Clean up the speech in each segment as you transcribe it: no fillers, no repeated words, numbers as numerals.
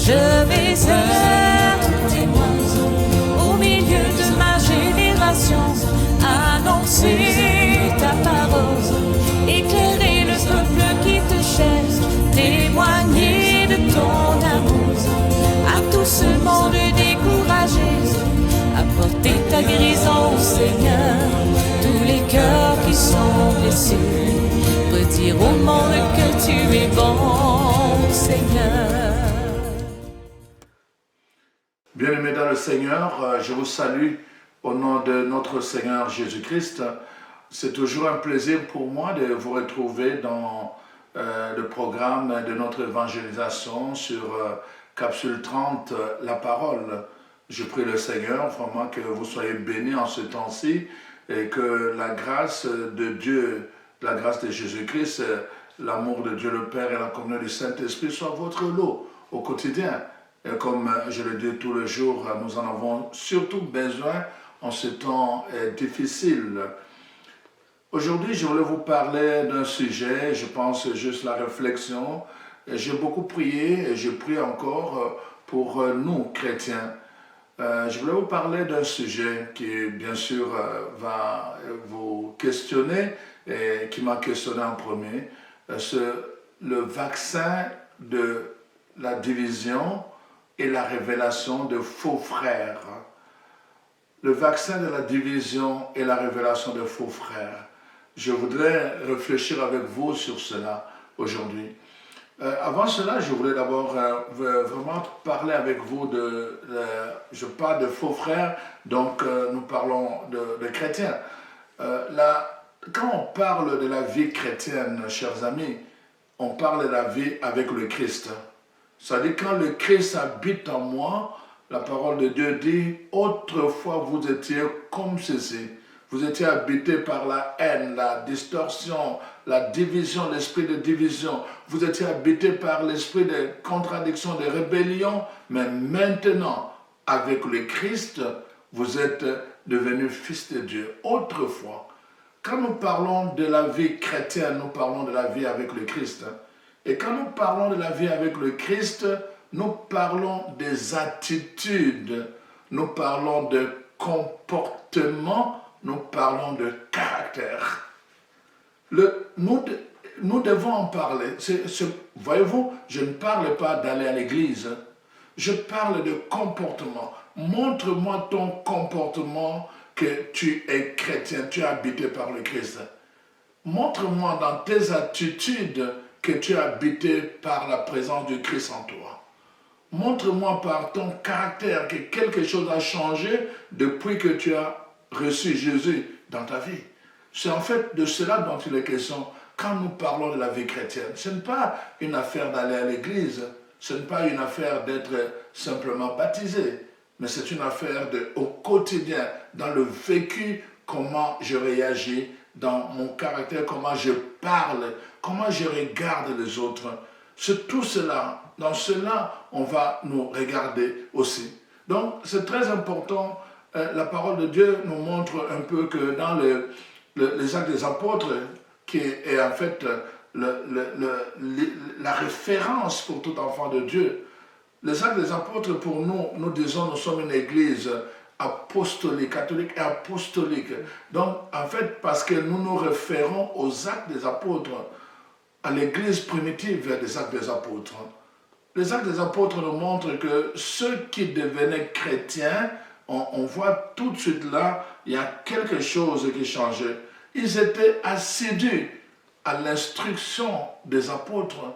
Je vais être témoin au milieu de ma génération, annoncer ta parole, éclairer le peuple qui te cherche, témoigner de ton amour à tout ce monde découragé, apporter ta guérison, Seigneur, tous les cœurs qui sont blessés, redire au monde que tu es bon, Seigneur. Bien-aimés dans le Seigneur, je vous salue au nom de notre Seigneur Jésus-Christ. C'est toujours un plaisir pour moi de vous retrouver dans le programme de notre évangélisation sur Capsule 30, la parole. Je prie le Seigneur vraiment que vous soyez bénis en ce temps-ci et que la grâce de Dieu, la grâce de Jésus-Christ, l'amour de Dieu le Père et la communion du Saint-Esprit soit votre lot au quotidien. Et comme je le dis tous les jours, nous en avons surtout besoin en ce temps difficile. Aujourd'hui, je voulais vous parler d'un sujet, je pense juste la réflexion. J'ai beaucoup prié et je prie encore pour nous, chrétiens. Je voulais vous parler d'un sujet qui, bien sûr, va vous questionner et qui m'a questionné en premier. C'est le vaccin de la division et la révélation de faux frères. Le vaccin de la division et la révélation de faux frères. Je voudrais réfléchir avec vous sur cela aujourd'hui. Avant cela, je voulais d'abord vraiment parler avec vous je parle de faux frères, donc nous parlons de chrétiens. Quand on parle de la vie chrétienne, chers amis, on parle de la vie avec le Christ. C'est-à-dire quand le Christ habite en moi, la parole de Dieu dit, autrefois vous étiez comme ceci. Vous étiez habité par la haine, la distorsion, la division, l'esprit de division. Vous étiez habité par l'esprit de contradiction, de rébellion. Mais maintenant, avec le Christ, vous êtes devenus fils de Dieu. Autrefois, quand nous parlons de la vie chrétienne, nous parlons de la vie avec le Christ. Et quand nous parlons de la vie avec le Christ, nous parlons des attitudes, nous parlons de comportement, nous parlons de caractère. Nous devons en parler. Voyez-vous, je ne parle pas d'aller à l'église. Je parle de comportement. Montre-moi ton comportement que tu es chrétien, tu es habité par le Christ. Montre-moi dans tes attitudes que tu es habité par la présence du Christ en toi. Montre-moi par ton caractère que quelque chose a changé depuis que tu as reçu Jésus dans ta vie. C'est en fait de cela dont il est question quand nous parlons de la vie chrétienne. Ce n'est pas une affaire d'aller à l'église, ce n'est pas une affaire d'être simplement baptisé, mais c'est une affaire au quotidien, dans le vécu, comment je réagis, dans mon caractère, comment je parle, comment je regarde les autres. C'est tout cela, dans cela, on va nous regarder aussi. Donc, c'est très important. La parole de Dieu nous montre un peu que dans les Actes des Apôtres, qui est en fait la référence pour tout enfant de Dieu, les Actes des Apôtres, pour nous, nous disons, nous sommes une église apostolique, catholique et apostolique. Donc, en fait, parce que nous nous référons aux Actes des Apôtres, à l'église primitive des Actes des Apôtres. Les Actes des Apôtres nous montrent que ceux qui devenaient chrétiens, on voit tout de suite là, il y a quelque chose qui changeait. Ils étaient assidus à l'instruction des apôtres.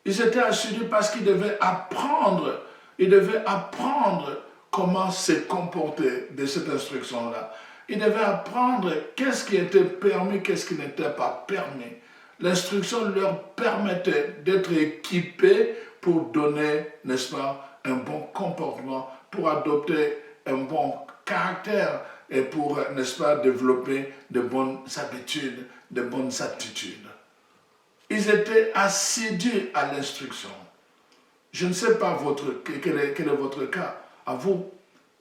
Ils étaient assidus parce qu'ils devaient apprendre. Ils devaient apprendre comment se comporter de cette instruction-là. Ils devaient apprendre qu'est-ce qui était permis, qu'est-ce qui n'était pas permis. L'instruction leur permettait d'être équipés pour donner, n'est-ce pas, un bon comportement, pour adopter un bon caractère et pour, n'est-ce pas, développer de bonnes habitudes, de bonnes attitudes. Ils étaient assidus à l'instruction. Je ne sais pas quel est votre cas, à vous.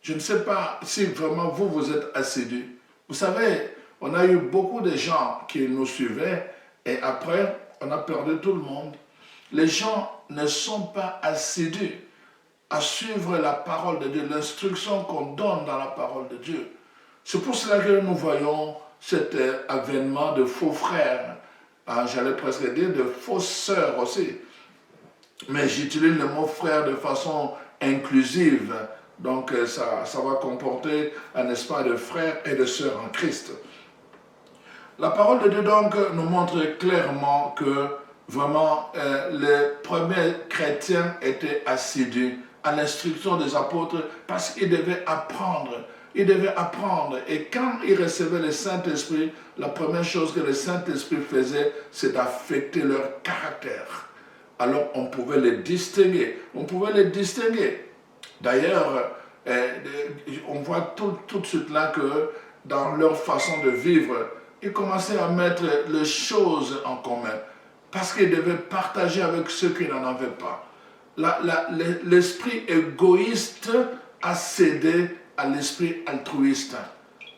Je ne sais pas si vraiment vous êtes assidus. Vous savez, on a eu beaucoup de gens qui nous suivaient et après, on a perdu tout le monde. Les gens ne sont pas assidus. à suivre la parole de Dieu, l'instruction qu'on donne dans la parole de Dieu. C'est pour cela que nous voyons cet avènement de faux frères, j'allais presque dire de fausses sœurs aussi. Mais j'utilise le mot frère de façon inclusive, donc ça va comporter un espace de frères et de sœurs en Christ. La parole de Dieu donc nous montre clairement que vraiment les premiers chrétiens étaient assidus à l'instruction des apôtres parce qu'ils devaient apprendre. Ils devaient apprendre. Et quand ils recevaient le Saint-Esprit, la première chose que le Saint-Esprit faisait, c'est d'affecter leur caractère. Alors on pouvait les distinguer. On pouvait les distinguer. D'ailleurs, on voit tout de suite là que dans leur façon de vivre, ils commençaient à mettre les choses en commun. Parce qu'ils devaient partager avec ceux qui n'en avaient pas. L'esprit égoïste a cédé à l'esprit altruiste.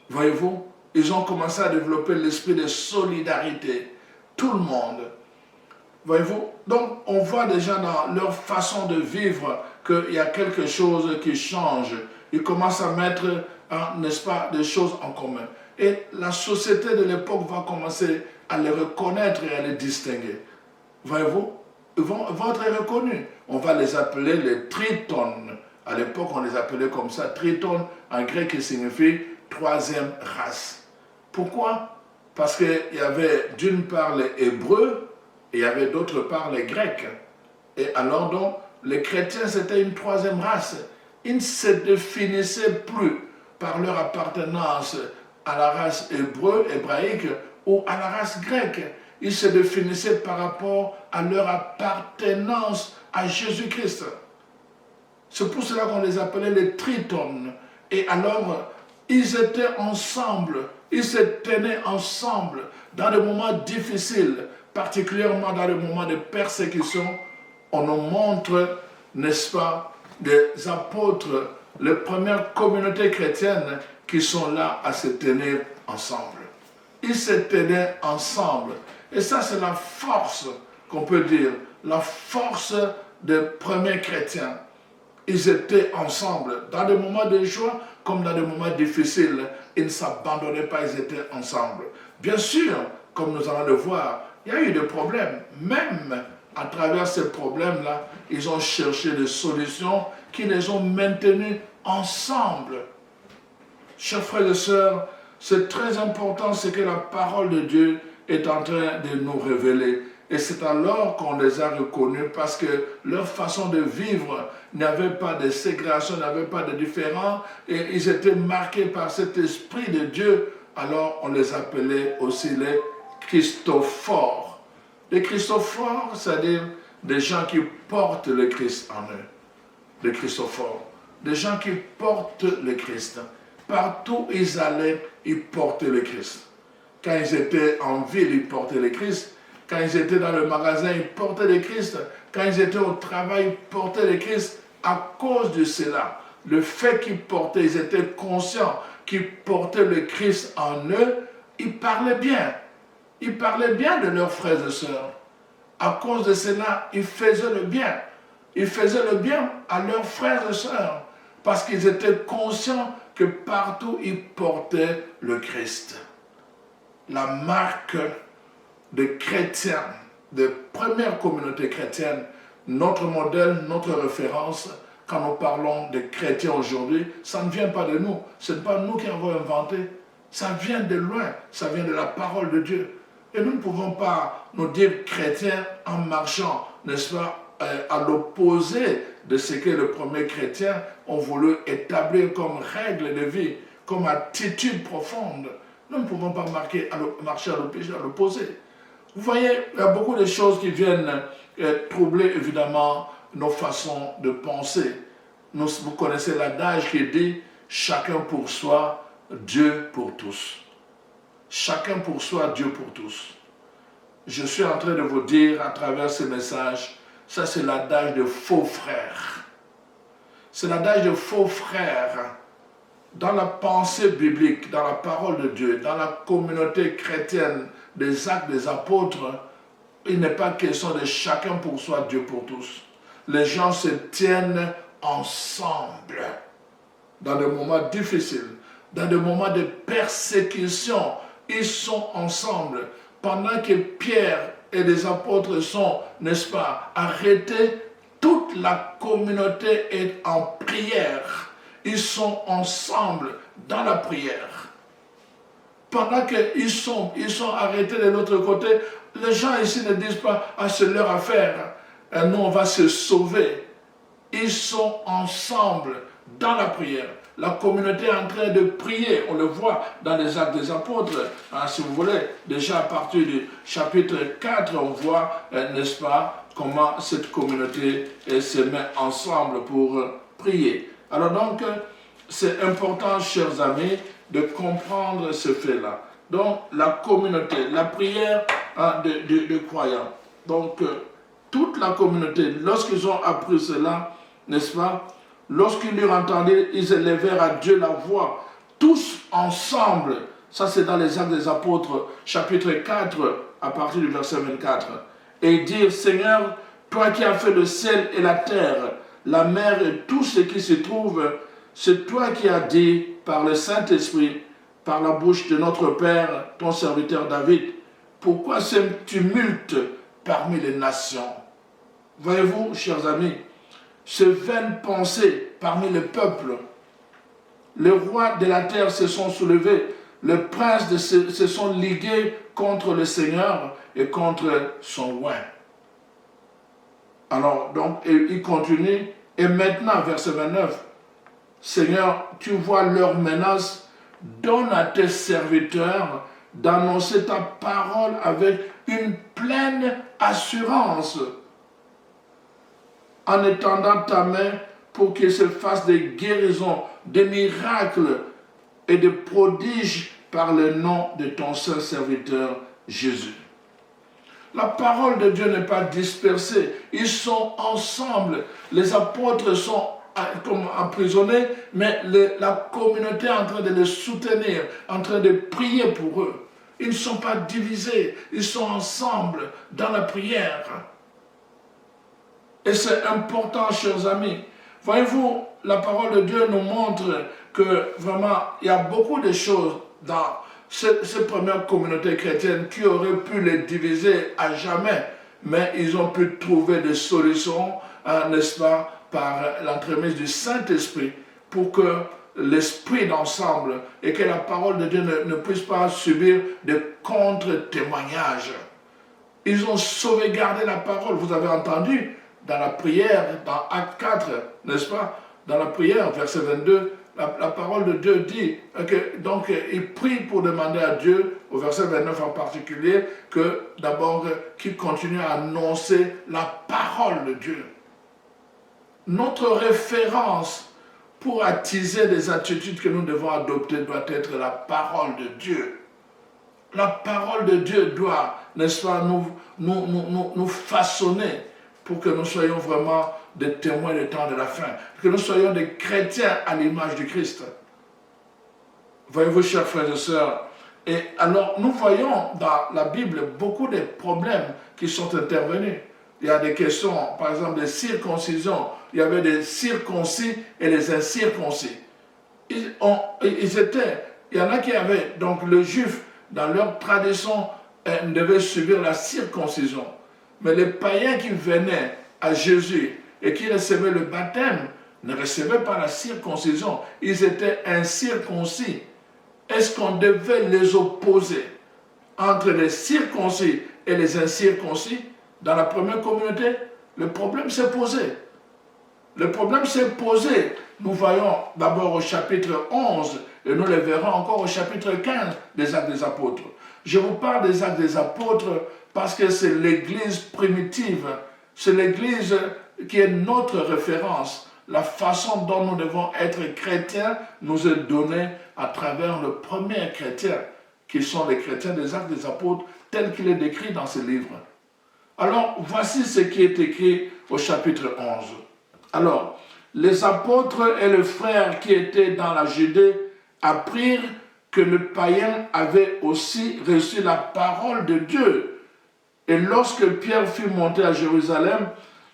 Voyez-vous, ils ont commencé à développer l'esprit de solidarité. Tout le monde. Voyez-vous, donc on voit déjà dans leur façon de vivre qu'il y a quelque chose qui change. Ils commencent à mettre, n'est-ce pas, des choses en commun. Et la société de l'époque va commencer à les reconnaître et à les distinguer. Voyez-vous, ils vont être reconnus. On va les appeler les tritones. À l'époque, on les appelait comme ça, triton, en grec, qui signifie troisième race. Pourquoi? Parce qu'il y avait d'une part les Hébreux, et il y avait d'autre part les Grecs. Et alors donc, les chrétiens, c'était une troisième race. Ils ne se définissaient plus par leur appartenance à la race hébraïque ou à la race grecque. Ils se définissaient par rapport à leur appartenance à Jésus-Christ. C'est pour cela qu'on les appelait les tritones. Et alors, ils étaient ensemble, ils se tenaient ensemble dans des moments difficiles, particulièrement dans les moments de persécution. On nous montre, n'est-ce pas, des apôtres, les premières communautés chrétiennes qui sont là à se tenir ensemble. Ils se tenaient ensemble. Et ça, c'est la force qu'on peut dire, la force des premiers chrétiens. Ils étaient ensemble, dans des moments de joie comme dans des moments difficiles. Ils ne s'abandonnaient pas, ils étaient ensemble. Bien sûr, comme nous allons le voir, il y a eu des problèmes. Même à travers ces problèmes-là, ils ont cherché des solutions qui les ont maintenus ensemble. Chers frères et sœurs, c'est très important ce que la parole de Dieu est en train de nous révéler. Et c'est alors qu'on les a reconnus parce que leur façon de vivre n'avait pas de ségrégation, n'avait pas de différence. Et ils étaient marqués par cet esprit de Dieu. Alors on les appelait aussi les Christophores. Les Christophores, c'est-à-dire des gens qui portent le Christ en eux. Les Christophores. Des gens qui portent le Christ. Partout où ils allaient, ils portaient le Christ. Quand ils étaient en ville, ils portaient le Christ. Quand ils étaient dans le magasin, ils portaient le Christ. Quand ils étaient au travail, ils portaient le Christ. À cause de cela, le fait qu'ils portaient, ils étaient conscients qu'ils portaient le Christ en eux, ils parlaient bien. Ils parlaient bien de leurs frères et sœurs. À cause de cela, ils faisaient le bien. Ils faisaient le bien à leurs frères et sœurs. Parce qu'ils étaient conscients que partout ils portaient le Christ. La marque des chrétiens, des premières communautés chrétiennes, notre modèle, notre référence, quand nous parlons des chrétiens aujourd'hui, ça ne vient pas de nous. Ce n'est pas nous qui avons inventé. Ça vient de loin. Ça vient de la parole de Dieu. Et nous ne pouvons pas nous dire chrétiens en marchant, n'est-ce pas, à l'opposé de ce que les premiers chrétiens ont voulu établir comme règle de vie, comme attitude profonde. Nous ne pouvons pas marcher à l'opposé. Vous voyez, il y a beaucoup de choses qui viennent troubler évidemment nos façons de penser. Vous connaissez l'adage qui dit « chacun pour soi, Dieu pour tous ». Chacun pour soi, Dieu pour tous. Je suis en train de vous dire à travers ce message, ça c'est l'adage de faux frères. C'est l'adage de faux frères. Dans la pensée biblique, dans la parole de Dieu, dans la communauté chrétienne des actes des apôtres, il n'est pas question de chacun pour soi, Dieu pour tous. Les gens se tiennent ensemble. Dans des moments difficiles, dans des moments de persécution, ils sont ensemble. Pendant que Pierre et les apôtres sont, n'est-ce pas, arrêtés, toute la communauté est en prière. Ils sont ensemble dans la prière. Pendant qu'ils sont arrêtés de l'autre côté, les gens ici ne disent pas « Ah, c'est leur affaire, nous on va se sauver ». Ils sont ensemble dans la prière. La communauté est en train de prier. On le voit dans les Actes des Apôtres. Si vous voulez, déjà à partir du chapitre 4, on voit, n'est-ce pas, comment cette communauté se met ensemble pour prier. Alors donc, c'est important, chers amis, de comprendre ce fait-là. Donc, la communauté, la prière de croyants. Donc, toute la communauté, lorsqu'ils ont appris cela, n'est-ce pas, lorsqu'ils l'ont entendu, ils élevèrent à Dieu la voix, tous ensemble. Ça, c'est dans les Actes des Apôtres, chapitre 4, à partir du verset 24. Et dire, Seigneur, toi qui as fait le ciel et la terre, la mer et tout ce qui se trouve, c'est toi qui as dit par le Saint-Esprit, par la bouche de notre Père, ton serviteur David, pourquoi ce tumulte parmi les nations? Voyez-vous, chers amis, ces vaines pensées parmi le peuple, les rois de la terre se sont soulevés, les princes se sont ligués contre le Seigneur et contre son roi. Alors, donc, il continue, et maintenant, verset 29, Seigneur, tu vois leurs menaces, donne à tes serviteurs d'annoncer ta parole avec une pleine assurance, en étendant ta main pour qu'il se fasse des guérisons, des miracles et des prodiges par le nom de ton saint serviteur Jésus. La parole de Dieu n'est pas dispersée, ils sont ensemble, les apôtres sont comme emprisonnés, mais la communauté est en train de les soutenir, en train de prier pour eux. Ils ne sont pas divisés, ils sont ensemble dans la prière. Et c'est important, chers amis. Voyez-vous, la parole de Dieu nous montre que vraiment, il y a beaucoup de choses dans ces premières communautés chrétiennes qui auraient pu les diviser à jamais, mais ils ont pu trouver des solutions, n'est-ce pas, par l'entremise du Saint-Esprit, pour que l'esprit d'ensemble et que la parole de Dieu ne puisse pas subir des contre-témoignages. Ils ont sauvegardé la parole. Vous avez entendu dans la prière, dans Acte 4, n'est-ce pas, dans la prière, verset 22, la parole de Dieu dit que, donc, il prie pour demander à Dieu, au verset 29 en particulier, que d'abord, qu'il continue à annoncer la parole de Dieu. Notre référence pour attiser les attitudes que nous devons adopter doit être la parole de Dieu. La parole de Dieu doit, n'est-ce pas, nous façonner pour que nous soyons vraiment des témoins du temps de la fin, que nous soyons des chrétiens à l'image du Christ. Voyez-vous, chers frères et sœurs, et alors nous voyons dans la Bible beaucoup de problèmes qui sont intervenus. Il y a des questions, par exemple, des circoncisions. Il y avait des circoncis et les incirconcis. Il y en a qui avaient, donc le juif, dans leur tradition, devait subir la circoncision. Mais les païens qui venaient à Jésus et qui recevaient le baptême ne recevaient pas la circoncision. Ils étaient incirconcis. Est-ce qu'on devait les opposer entre les circoncis et les incirconcis? Dans la première communauté, le problème s'est posé. Le problème s'est posé. Nous voyons d'abord au chapitre 11 et nous le verrons encore au chapitre 15 des Actes des Apôtres. Je vous parle des Actes des Apôtres parce que c'est l'église primitive, c'est l'église qui est notre référence. La façon dont nous devons être chrétiens nous est donnée à travers le premier chrétien, qui sont les chrétiens des Actes des Apôtres, tel qu'il est décrit dans ce livre. Alors, voici ce qui est écrit au chapitre 11. Alors, les apôtres et les frères qui étaient dans la Judée apprirent que le païen avait aussi reçu la parole de Dieu. Et lorsque Pierre fut monté à Jérusalem,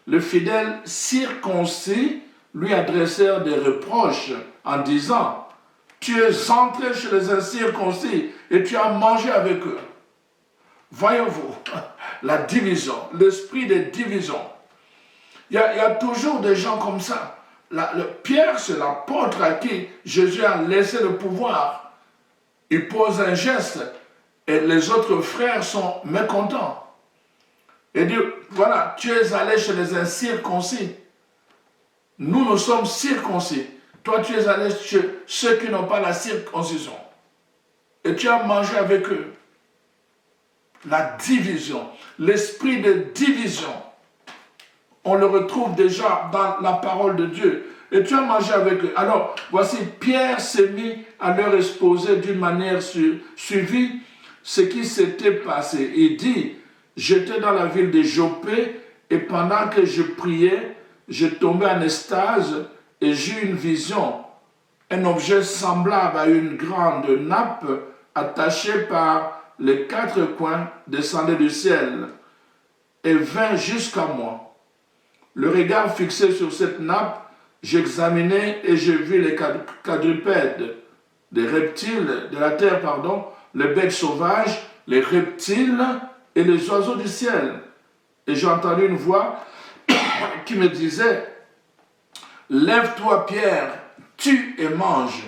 le fidèle circoncis lui adressèrent des reproches en disant, « Tu es entré chez les incirconcis et tu as mangé avec eux. » Voyez-vous, la division, l'esprit de division. Il y a toujours des gens comme ça. Pierre, c'est l'apôtre à qui Jésus a laissé le pouvoir. Il pose un geste et les autres frères sont mécontents. Et dit, voilà, tu es allé chez les incirconcis. Nous sommes circoncis. Toi, tu es allé chez ceux qui n'ont pas la circoncision. Et tu as mangé avec eux. La division, l'esprit de division, on le retrouve déjà dans la parole de Dieu. Et tu as mangé avec eux. Alors, voici, Pierre s'est mis à leur exposer d'une manière suivie ce qui s'était passé. Il dit, j'étais dans la ville de Joppé et pendant que je priais, je tombais en extase et j'ai eu une vision. Un objet semblable à une grande nappe attachée par les 4 coins descendait du ciel et vint jusqu'à moi. Le regard fixé sur cette nappe, j'examinai et je vis les quadrupèdes, des reptiles de la terre, les bêtes sauvages, les reptiles et les oiseaux du ciel. Et j'ai entendu une voix qui me disait, « Lève-toi, Pierre, tue et mange. »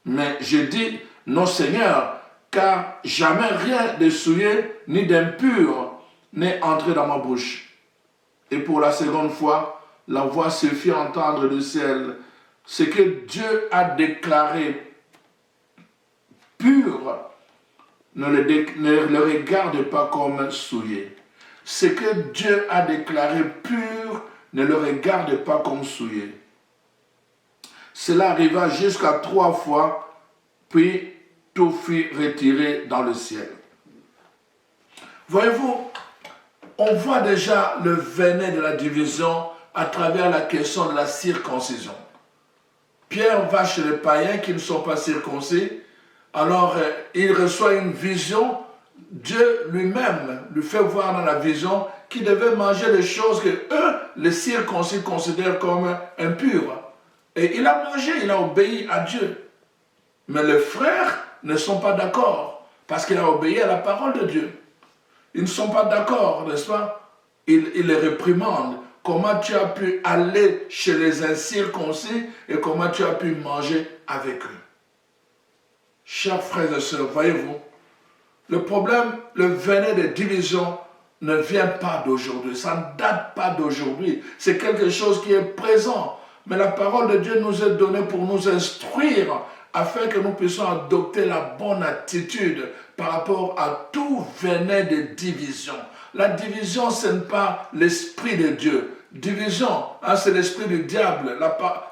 Mais j'ai dit, « Non, Seigneur, car jamais rien de souillé ni d'impur n'est entré dans ma bouche. » Et pour la seconde fois, la voix se fit entendre du ciel. Ce que Dieu a déclaré pur, ne le regarde pas comme souillé. Ce que Dieu a déclaré pur, ne le regarde pas comme souillé. Cela arriva jusqu'à 3 fois, puis tout fut retiré dans le ciel. Voyez-vous, on voit déjà le venin de la division à travers la question de la circoncision. Pierre va chez les païens qui ne sont pas circoncis, alors il reçoit une vision, Dieu lui-même lui fait voir dans la vision qu'il devait manger des choses que eux, les circoncis, considèrent comme impures. Et il a mangé, il a obéi à Dieu. Mais les frères ne sont pas d'accord, parce qu'il a obéi à la parole de Dieu. Ils ne sont pas d'accord, n'est-ce pas? Il les réprimande. Comment tu as pu aller chez les incirconcis et comment tu as pu manger avec eux? Chers frères et sœurs, voyez-vous, le problème, le venin de division ne vient pas d'aujourd'hui, ça ne date pas d'aujourd'hui. C'est quelque chose qui est présent. Mais la parole de Dieu nous est donnée pour nous instruire afin que nous puissions adopter la bonne attitude par rapport à tout venin de division. La division, ce n'est pas l'esprit de Dieu. Division, c'est l'esprit du diable.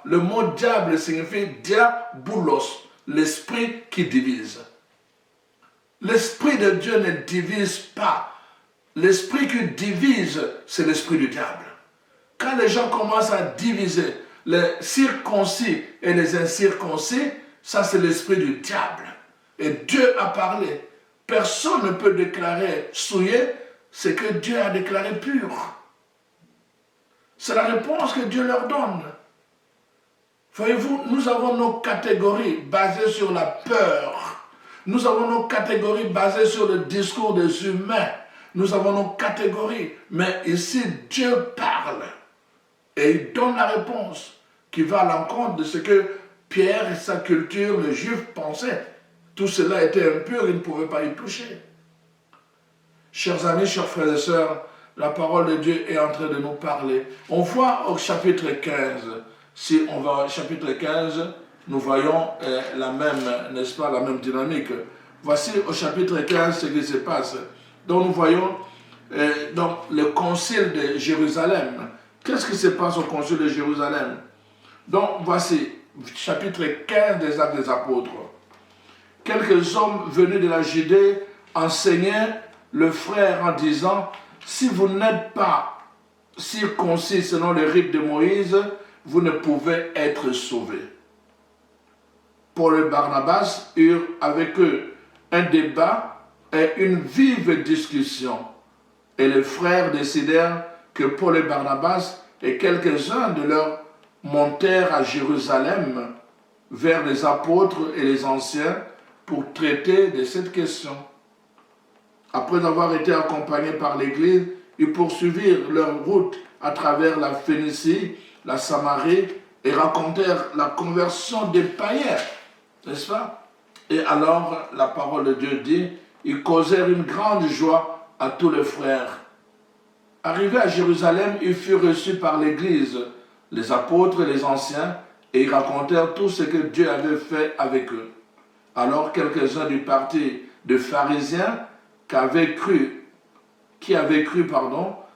Le mot diable signifie diabolos, l'esprit qui divise. L'esprit de Dieu ne divise pas. L'esprit qui divise, c'est l'esprit du diable. Quand les gens commencent à diviser les circoncis et les incirconcis, ça c'est l'esprit du diable. Et Dieu a parlé. Personne ne peut déclarer souillé ce que Dieu a déclaré pur. C'est la réponse que Dieu leur donne. Voyez-vous, nous avons nos catégories basées sur la peur. Nous avons nos catégories basées sur le discours des humains. Nous avons nos catégories. Mais ici, Dieu parle. Et il donne la réponse qui va à l'encontre de ce que Pierre et sa culture, les Juifs, pensaient. Tout cela était impur, ils ne pouvaient pas y toucher. Chers amis, chers frères et sœurs, la parole de Dieu est en train de nous parler. On voit au chapitre 15, si on va au chapitre 15, nous voyons la même, n'est-ce pas, la même dynamique. Voici au chapitre 15 ce qui se passe. Donc nous voyons donc, le concile de Jérusalem. Qu'est-ce qui se passe au concile de Jérusalem? Donc voici, chapitre 15 des Actes des Apôtres. Quelques hommes venus de la Judée enseignaient le frère en disant, si vous n'êtes pas circoncis selon le rite de Moïse, vous ne pouvez être sauvés. Paul et Barnabas eurent avec eux un débat et une vive discussion. Et les frères décidèrent que Paul et Barnabas et quelques-uns de leurs montèrent à Jérusalem vers les apôtres et les anciens pour traiter de cette question. Après avoir été accompagnés par l'Église, ils poursuivirent leur route à travers la Phénicie, la Samarie et racontèrent la conversion des païens, n'est-ce pas? Et alors, la parole de Dieu dit, ils causèrent une grande joie à tous les frères. Arrivés à Jérusalem, ils furent reçus par l'Église, les apôtres et les anciens, et ils racontèrent tout ce que Dieu avait fait avec eux. Alors quelques-uns du parti des pharisiens qui avaient cru,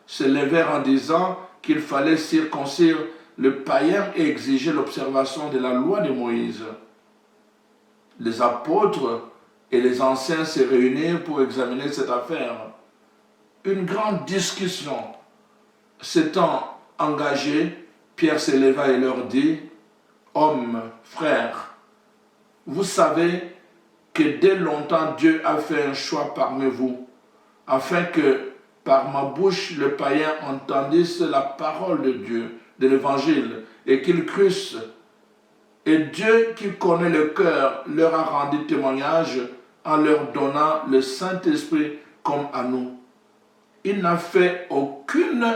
se levèrent en disant qu'il fallait circoncire le païen et exiger l'observation de la loi de Moïse. Les apôtres et les anciens se réunirent pour examiner cette affaire. Une grande discussion s'étant engagée, Pierre s'éleva et leur dit, « Hommes, frères, vous savez que dès longtemps Dieu a fait un choix parmi vous, afin que par ma bouche le païen entendisse la parole de Dieu, de l'évangile, et qu'ils crussent. Et Dieu qui connaît le cœur leur a rendu témoignage en leur donnant le Saint-Esprit comme à nous. Il n'a fait aucune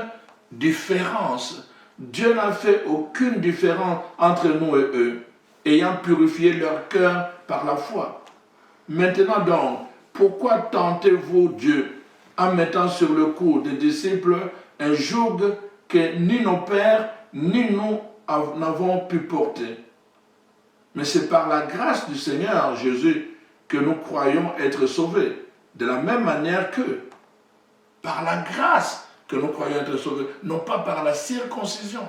différence. Dieu n'a fait aucune différence entre nous et eux, ayant purifié leur cœur par la foi. Maintenant donc, pourquoi tentez-vous Dieu en mettant sur le cou des disciples un joug que ni nos pères ni nous n'avons pu porter? Mais c'est par la grâce du Seigneur Jésus que nous croyons être sauvés, de la même manière qu'eux. Par la grâce que nous croyons être sauvés, non pas par la circoncision.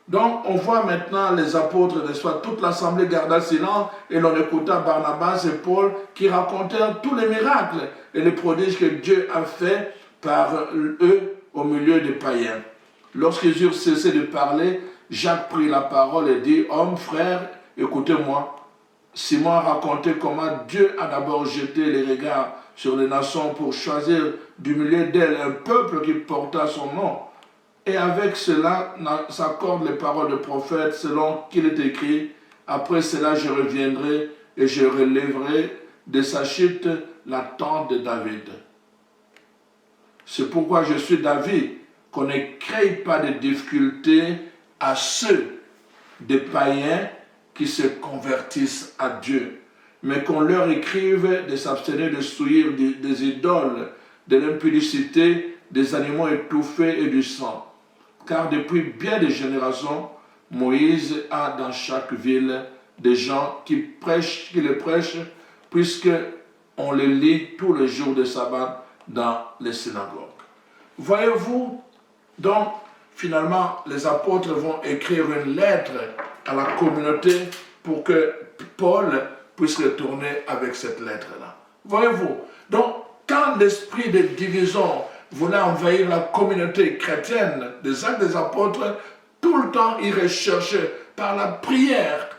Donc on voit maintenant les apôtres, n'est-ce pas, toute l'assemblée garda silence et l'on écouta Barnabas et Paul qui racontèrent tous les miracles et les prodiges que Dieu a fait par eux au milieu des païens. Lorsqu'ils eurent cessé de parler, Jacques prit la parole et dit, « Hommes, frères, écoutez-moi. Simon a raconté comment Dieu a d'abord jeté les regards sur les nations pour choisir du milieu d'elles un peuple qui porta son nom. Et avec cela s'accordent les paroles de prophète selon qu'il est écrit, « Après cela je reviendrai et je relèverai de sa chute la tente de David. » C'est pourquoi je suis d'avis qu'on ne crée pas de difficultés à ceux des païens qui se convertissent à Dieu, mais qu'on leur écrive de s'abstenir de souillir des idoles, de l'impudicité, des animaux étouffés et du sang. Car depuis bien des générations, Moïse a dans chaque ville des gens qui les prêchent, puisqu'on les lit tous les jours de sabbat dans les synagogues. Voyez-vous, donc, finalement, les apôtres vont écrire une lettre à la communauté pour que Paul puisse retourner avec cette lettre-là. Voyez-vous, donc, quand l'esprit de division voulait envahir la communauté chrétienne des Actes des Apôtres, tout le temps, il recherchait par la prière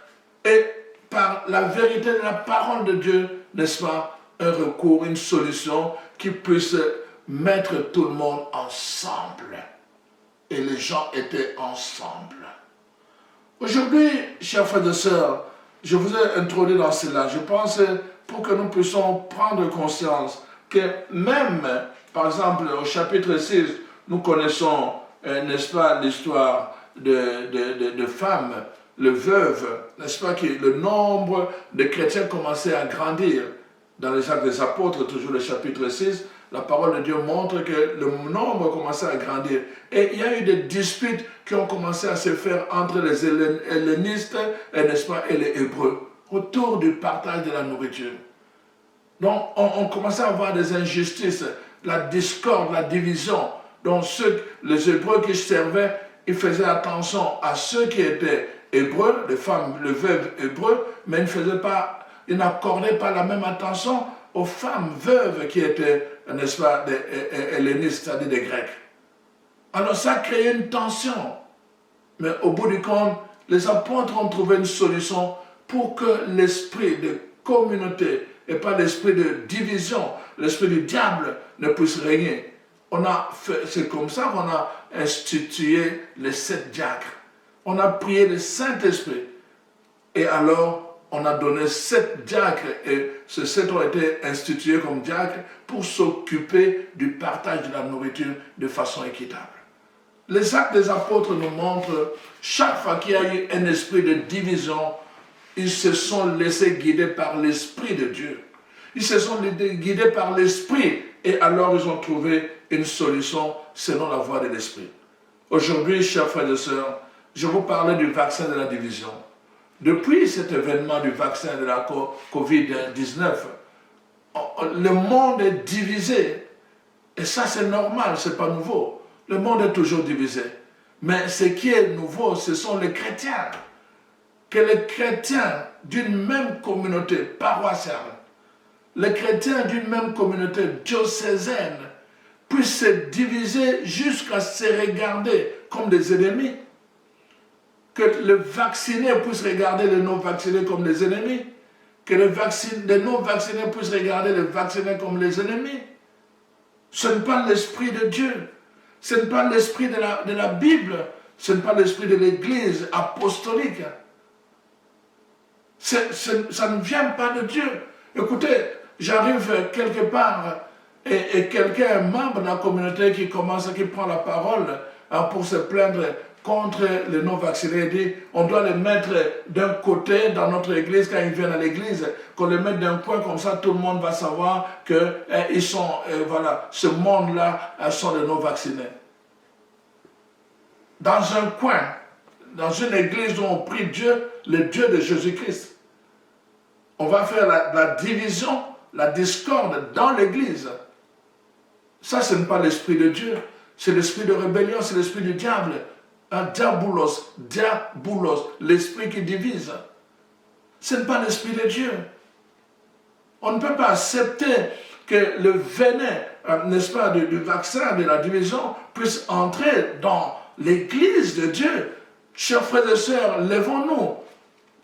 et par la vérité de la parole de Dieu, n'est-ce pas, un recours, une solution qui puisse mettre tout le monde ensemble. Et les gens étaient ensemble. Aujourd'hui, chers frères et sœurs, je vous ai introduit dans cela. Je pense pour que nous puissions prendre conscience que même, par exemple, au chapitre 6, nous connaissons, n'est-ce pas, l'histoire de femmes, le veuve, n'est-ce pas, que le nombre de chrétiens commençait à grandir. Dans les Actes des Apôtres, toujours le chapitre 6, la parole de Dieu montre que le nombre commençait à grandir. Et il y a eu des disputes qui ont commencé à se faire entre les hellénistes, n'est-ce pas, et les Hébreux, autour du partage de la nourriture. Donc, on commençait à avoir des injustices, la discorde, la division. Donc, les Hébreux qui servaient, ils faisaient attention à ceux qui étaient Hébreux, les femmes, les veuves hébreux, mais ils n'accordaient pas la même attention aux femmes veuves qui étaient, n'est-ce pas, des hellénistes, c'est-à-dire des Grecs. Alors ça a créé une tension. Mais au bout du compte, les apôtres ont trouvé une solution pour que l'esprit de communauté et pas l'esprit de division, l'esprit du diable ne puisse régner. C'est comme ça qu'on a institué les 7 diacres. On a prié le Saint-Esprit. Et alors, on a donné 7 diacres, et ces 7 ont été institués comme diacres pour s'occuper du partage de la nourriture de façon équitable. Les actes des apôtres nous montrent, chaque fois qu'il y a eu un esprit de division, ils se sont laissés guider par l'Esprit de Dieu. Ils se sont guidés par l'Esprit et alors ils ont trouvé une solution selon la voie de l'Esprit. Aujourd'hui, chers frères et sœurs, je vous parlais du vaccin de la division. Depuis cet événement du vaccin de la COVID-19, le monde est divisé. Et ça, c'est normal, ce n'est pas nouveau. Le monde est toujours divisé. Mais ce qui est nouveau, ce sont les chrétiens. Que les chrétiens d'une même communauté paroissiale, les chrétiens d'une même communauté diocésaine, puissent se diviser jusqu'à se regarder comme des ennemis. Que les vaccinés puissent regarder les non-vaccinés comme des ennemis. Que les non-vaccinés puissent regarder les vaccinés comme les ennemis. Ce n'est pas l'esprit de Dieu. Ce n'est pas l'esprit de la Bible. Ce n'est pas l'esprit de l'Église apostolique. Ça ne vient pas de Dieu. Écoutez, j'arrive quelque part et quelqu'un, un membre de la communauté qui prend la parole pour se plaindre contre les non-vaccinés, dit on doit les mettre d'un côté dans notre église quand ils viennent à l'église, qu'on les mette d'un coin comme ça, tout le monde va savoir que ils sont, voilà, ce monde-là sont les non-vaccinés. Dans un coin, dans une église où on prie Dieu, le Dieu de Jésus-Christ, on va faire la division, la discorde dans l'église. Ça, ce n'est pas l'esprit de Dieu, c'est l'esprit de rébellion, c'est l'esprit du diable. Un diabolos, l'esprit qui divise. Ce n'est pas l'esprit de Dieu. On ne peut pas accepter que le venin, n'est-ce pas, du vaccin, de la division, puisse entrer dans l'église de Dieu. Chers frères et sœurs, lèvons-nous.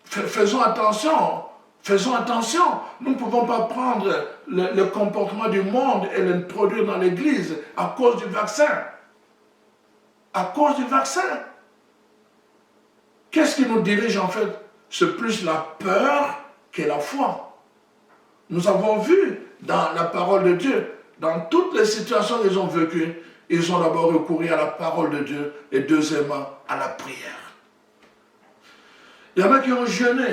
Faisons attention. Faisons attention. Nous ne pouvons pas prendre le comportement du monde et l'introduire dans l'église à cause du vaccin. À cause du vaccin. Qu'est-ce qui nous dirige en fait? C'est plus la peur que la foi. Nous avons vu dans la parole de Dieu, dans toutes les situations qu'ils ont vécues, ils ont d'abord recouru à la parole de Dieu et deuxièmement à la prière. Il y en a qui ont jeûné.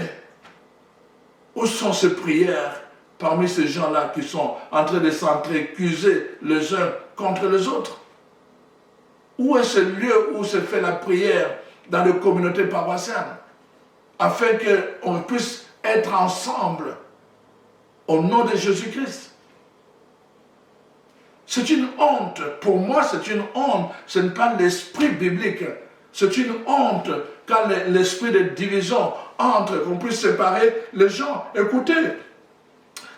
Où sont ces prières parmi ces gens-là qui sont en train de s'entreaccuser les uns contre les autres? Où est ce lieu où se fait la prière dans les communautés paroissiales afin qu'on puisse être ensemble au nom de Jésus-Christ? C'est une honte. Pour moi, c'est une honte. Ce n'est pas l'esprit biblique. C'est une honte quand l'esprit de division entre, qu'on puisse séparer les gens. Écoutez,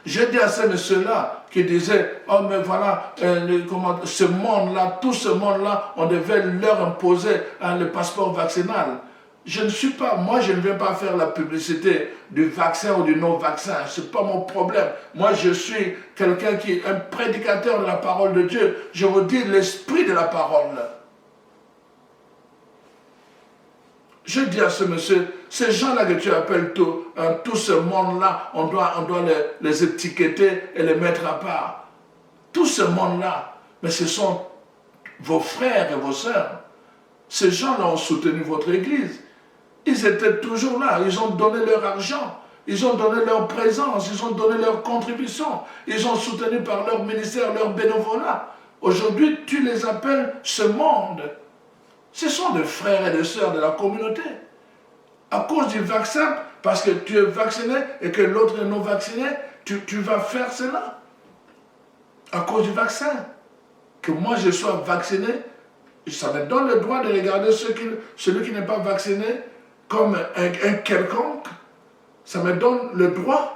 j'ai dit à ces messieurs-là qui disaient, oh mais voilà, ce monde-là, tout ce monde-là, on devait leur imposer le passeport vaccinal. Je ne suis pas, moi je ne viens pas faire la publicité du vaccin ou du non-vaccin, ce n'est pas mon problème. Moi je suis quelqu'un qui est un prédicateur de la parole de Dieu. Je vous dis l'esprit de la parole. Je dis à ce monsieur, ces gens-là que tu appelles tout ce monde-là, on doit les étiqueter et les mettre à part. Tout ce monde-là, mais ce sont vos frères et vos sœurs. Ces gens-là ont soutenu votre église. Ils étaient toujours là, ils ont donné leur argent, ils ont donné leur présence, ils ont donné leur contribution, ils ont soutenu par leur ministère, leur bénévolat. Aujourd'hui, tu les appelles ce monde. Ce sont des frères et des sœurs de la communauté. À cause du vaccin, parce que tu es vacciné et que l'autre est non vacciné, tu vas faire cela. À cause du vaccin. Que moi je sois vacciné, ça me donne le droit de regarder celui qui n'est pas vacciné comme un quelconque. Ça me donne le droit.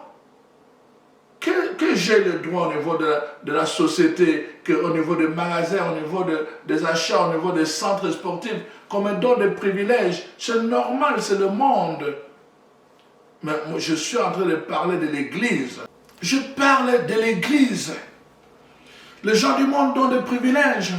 Que j'ai le droit au niveau de la société, au niveau des magasins, au niveau des achats, au niveau des centres sportifs, qu'on me donne des privilèges. C'est normal, c'est le monde. Mais moi, je suis en train de parler de l'Église. Je parle de l'Église. Les gens du monde donnent des privilèges.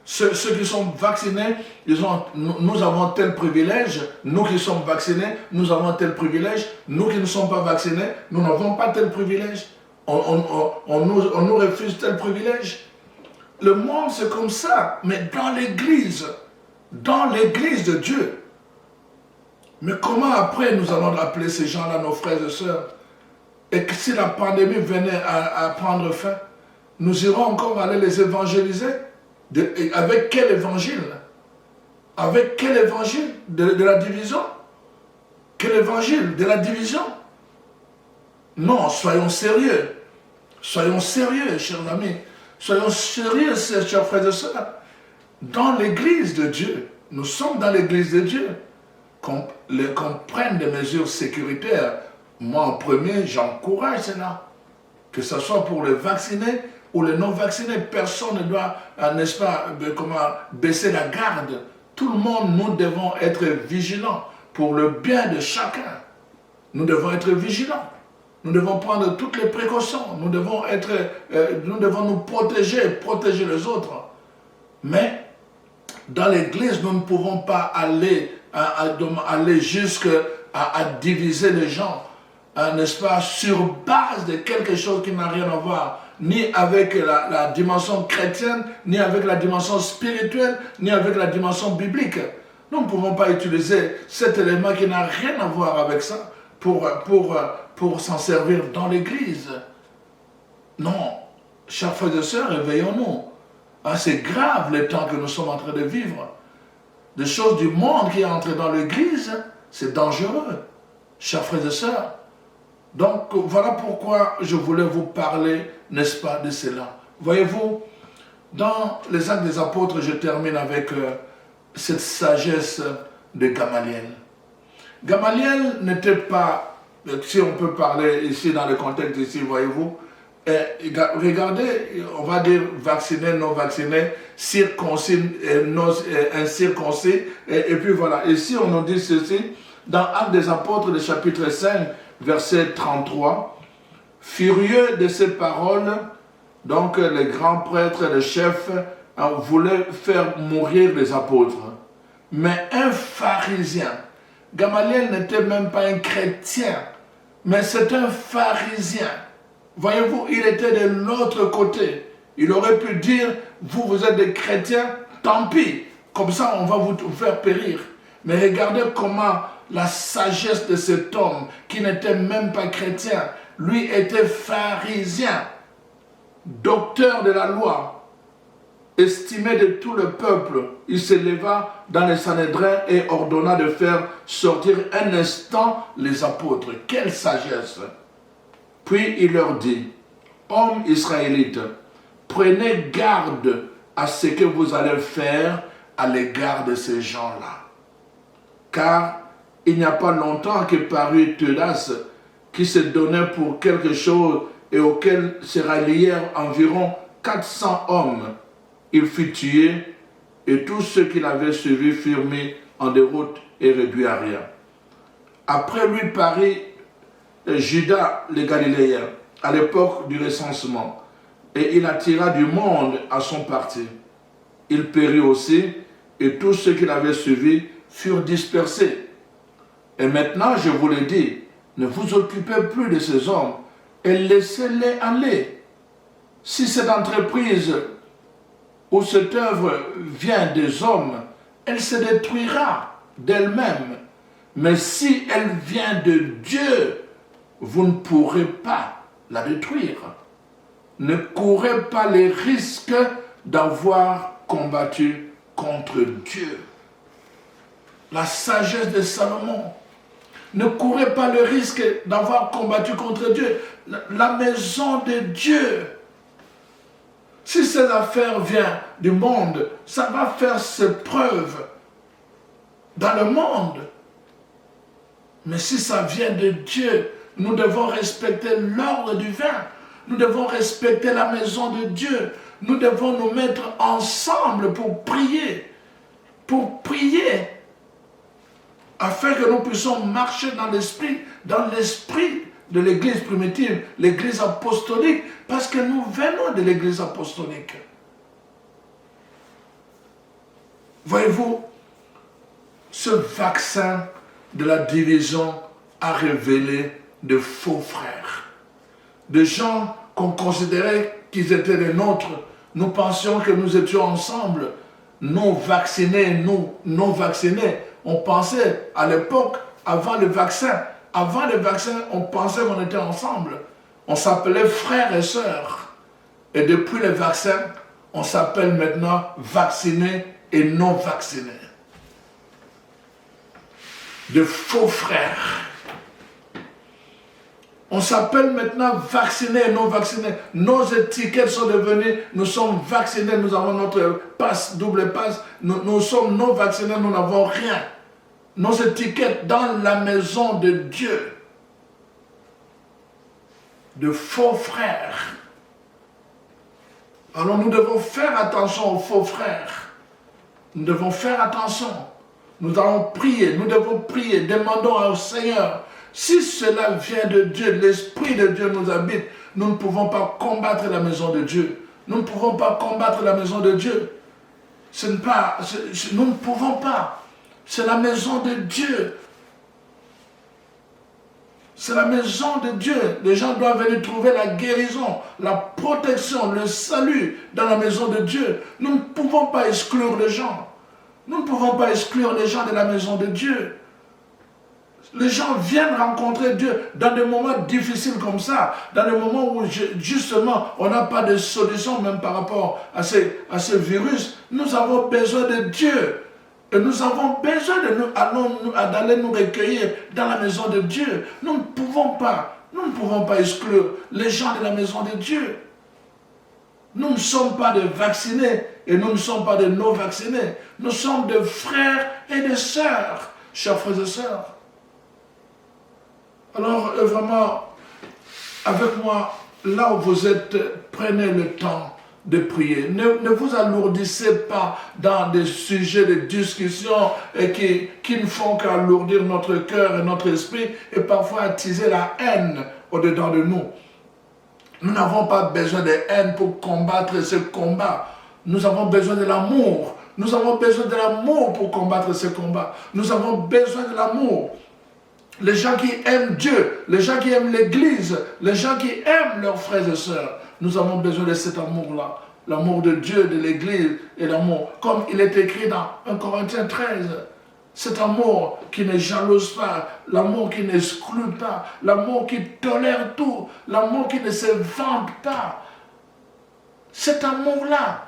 Ceux qui sont vaccinés, nous avons tel privilège. Nous qui sommes vaccinés, nous avons tel privilège. Nous qui ne sommes pas vaccinés, nous n'avons pas tel privilège. On nous refuse tel privilège. Le monde, c'est comme ça. Mais dans l'église de Dieu. Mais comment après nous allons appeler ces gens-là, nos frères et sœurs? Et que si la pandémie venait à prendre fin, nous irons encore aller les évangéliser? Avec quel évangile? Avec quel évangile? De la division? Quel évangile? De la division? Non, soyons sérieux. Soyons sérieux, chers amis. Soyons sérieux, chers frères et sœurs. Dans l'église de Dieu, nous sommes dans l'église de Dieu. Qu'on prenne des mesures sécuritaires. Moi, en premier, j'encourage cela. Que ce soit pour les vaccinés ou les non-vaccinés, personne ne doit, n'est-ce pas, baisser la garde. Tout le monde, nous devons être vigilants pour le bien de chacun. Nous devons être vigilants. Nous devons prendre toutes les précautions. Nous devons nous protéger les autres. Mais dans l'église, nous ne pouvons pas aller jusqu'à diviser les gens, n'est-ce pas, sur base de quelque chose qui n'a rien à voir, ni avec la dimension chrétienne, ni avec la dimension spirituelle, ni avec la dimension biblique. Nous ne pouvons pas utiliser cet élément qui n'a rien à voir avec ça pour s'en servir dans l'église. Non, chers frères et sœurs, réveillons-nous. C'est grave le temps que nous sommes en train de vivre. Des choses du monde qui entrent dans l'église, c'est dangereux, chers frères et sœurs. Donc, voilà pourquoi je voulais vous parler, n'est-ce pas, de cela. Voyez-vous, dans les Actes des Apôtres, je termine avec cette sagesse de Gamaliel. Gamaliel n'était pas, si on peut parler ici dans le contexte ici, voyez-vous, regardez, on va dire vacciné, non vacciné, circoncis, incirconcis, et puis voilà. Ici, on nous dit ceci, dans Actes des Apôtres, le chapitre 5, verset 33, furieux de ces paroles, donc les grands prêtres et les chefs voulaient faire mourir les apôtres. Mais un pharisien, Gamaliel n'était même pas un chrétien, mais c'est un pharisien. Voyez-vous, il était de l'autre côté. Il aurait pu dire, vous êtes des chrétiens, tant pis, comme ça on va vous faire périr. Mais regardez comment la sagesse de cet homme, qui n'était même pas chrétien, lui était pharisien, docteur de la loi, estimé de tout le peuple. Il se leva dans les Sanhédrins et ordonna de faire sortir un instant les apôtres. Quelle sagesse! Puis il leur dit, hommes israélites, prenez garde à ce que vous allez faire à l'égard de ces gens-là. Car il n'y a pas longtemps que parut Teudas, qui se donnait pour quelque chose et auquel se rallièrent environ 400 hommes. Il fut tué et tous ceux qui l'avaient suivi furent mis en déroute et réduits à rien. Après lui parut Judas le Galiléen, à l'époque du recensement, et il attira du monde à son parti. Il périt aussi, et tous ceux qui l'avaient suivi furent dispersés. Et maintenant, je vous le dis, ne vous occupez plus de ces hommes, et laissez-les aller. Si cette entreprise ou cette œuvre vient des hommes, elle se détruira d'elle-même. Mais si elle vient de Dieu, vous ne pourrez pas la détruire. Ne courez pas les risques d'avoir combattu contre Dieu. La sagesse de Salomon. Ne courez pas le risque d'avoir combattu contre Dieu. La maison de Dieu. Si cette affaire vient du monde, ça va faire ses preuves dans le monde. Mais si ça vient de Dieu, nous devons respecter l'ordre divin. Nous devons respecter la maison de Dieu. Nous devons nous mettre ensemble pour prier. Pour prier. Afin que nous puissions marcher dans l'esprit de l'église primitive, l'église apostolique. Parce que nous venons de l'église apostolique. Voyez-vous, ce vaccin de la division a révélé de faux frères. De gens qu'on considérait qu'ils étaient les nôtres. Nous pensions que nous étions ensemble. Non vaccinés, nous non vaccinés. On pensait à l'époque, avant le vaccin, on pensait qu'on était ensemble. On s'appelait frères et sœurs. Et depuis le vaccin, on s'appelle maintenant vaccinés et non vaccinés. De faux frères. On s'appelle maintenant vaccinés et non vaccinés. Nos étiquettes sont devenues, nous sommes vaccinés, nous avons notre passe, double passe. Nous sommes non vaccinés, nous n'avons rien. Nos étiquettes dans la maison de Dieu. De faux frères. Alors nous devons faire attention aux faux frères. Nous devons faire attention. Nous allons prier, nous devons prier, demandons au Seigneur. Si cela vient de Dieu, l'Esprit de Dieu nous habite, nous ne pouvons pas combattre la maison de Dieu. Nous ne pouvons pas combattre la maison de Dieu. Nous ne pouvons pas. C'est la maison de Dieu. C'est la maison de Dieu. Les gens doivent venir trouver la guérison, la protection, le salut dans la maison de Dieu. Nous ne pouvons pas exclure les gens. Nous ne pouvons pas exclure les gens de la maison de Dieu. Les gens viennent rencontrer Dieu dans des moments difficiles comme ça, dans des moments où justement on n'a pas de solution même par rapport à ce virus. Nous avons besoin de Dieu. Et nous avons besoin d'aller nous recueillir dans la maison de Dieu. Nous ne pouvons pas exclure les gens de la maison de Dieu. Nous ne sommes pas des vaccinés et nous ne sommes pas des non-vaccinés. Nous sommes des frères et des sœurs, chers frères et sœurs. Alors vraiment, avec moi, là où vous êtes, prenez le temps de prier. Ne vous alourdissez pas dans des sujets de discussion qui ne font qu'alourdir notre cœur et notre esprit et parfois attiser la haine au-dedans de nous. Nous n'avons pas besoin de haine pour combattre ce combat. Nous avons besoin de l'amour. Nous avons besoin de l'amour pour combattre ce combat. Nous avons besoin de l'amour. Les gens qui aiment Dieu, les gens qui aiment l'Église, les gens qui aiment leurs frères et sœurs, nous avons besoin de cet amour-là. L'amour de Dieu, de l'Église et l'amour. Comme il est écrit dans 1 Corinthiens 13. Cet amour qui ne jalouse pas, l'amour qui n'exclut pas, l'amour qui tolère tout, l'amour qui ne se vante pas. Cet amour-là,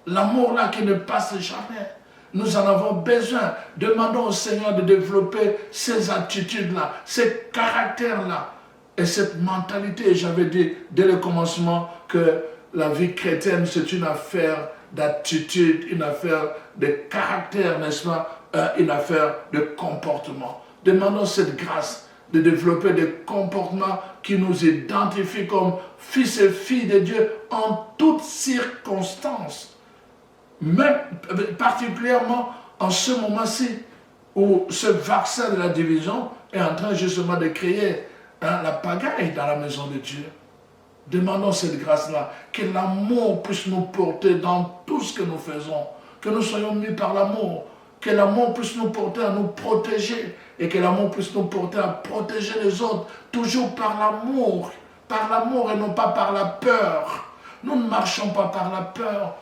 l'amour-là qui ne passe jamais. Nous en avons besoin. Demandons au Seigneur de développer ces attitudes-là, ces caractères-là et cette mentalité. J'avais dit dès le commencement que la vie chrétienne, c'est une affaire d'attitude, une affaire de caractère, n'est-ce pas? Une affaire de comportement. Demandons cette grâce de développer des comportements qui nous identifient comme fils et filles de Dieu en toutes circonstances. Même particulièrement en ce moment-ci où ce vaccin de la division est en train justement de créer la pagaille dans la maison de Dieu. Demandons cette grâce-là, que l'amour puisse nous porter dans tout ce que nous faisons, que nous soyons mis par l'amour, que l'amour puisse nous porter à nous protéger et que l'amour puisse nous porter à protéger les autres, toujours par l'amour et non pas par la peur. Nous ne marchons pas par la peur.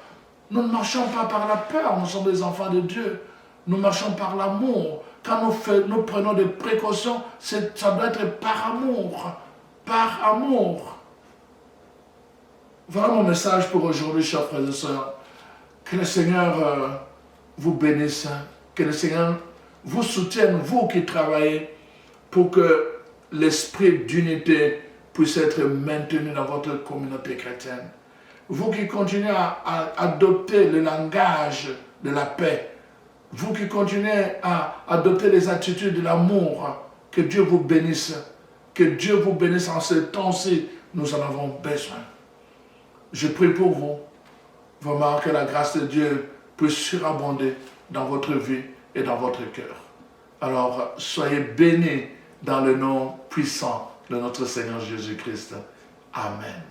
Nous ne marchons pas par la peur, nous sommes des enfants de Dieu. Nous marchons par l'amour. Quand nous prenons des précautions, ça doit être par amour. Par amour. Voilà mon message pour aujourd'hui, chers frères et sœurs. Que le Seigneur vous bénisse. Que le Seigneur vous soutienne, vous qui travaillez, pour que l'esprit d'unité puisse être maintenu dans votre communauté chrétienne. Vous qui continuez à adopter le langage de la paix, vous qui continuez à adopter les attitudes de l'amour, que Dieu vous bénisse. Que Dieu vous bénisse en ce temps-ci, nous en avons besoin. Je prie pour vous, vraiment que la grâce de Dieu puisse surabonder dans votre vie et dans votre cœur. Alors, soyez bénis dans le nom puissant de notre Seigneur Jésus-Christ. Amen.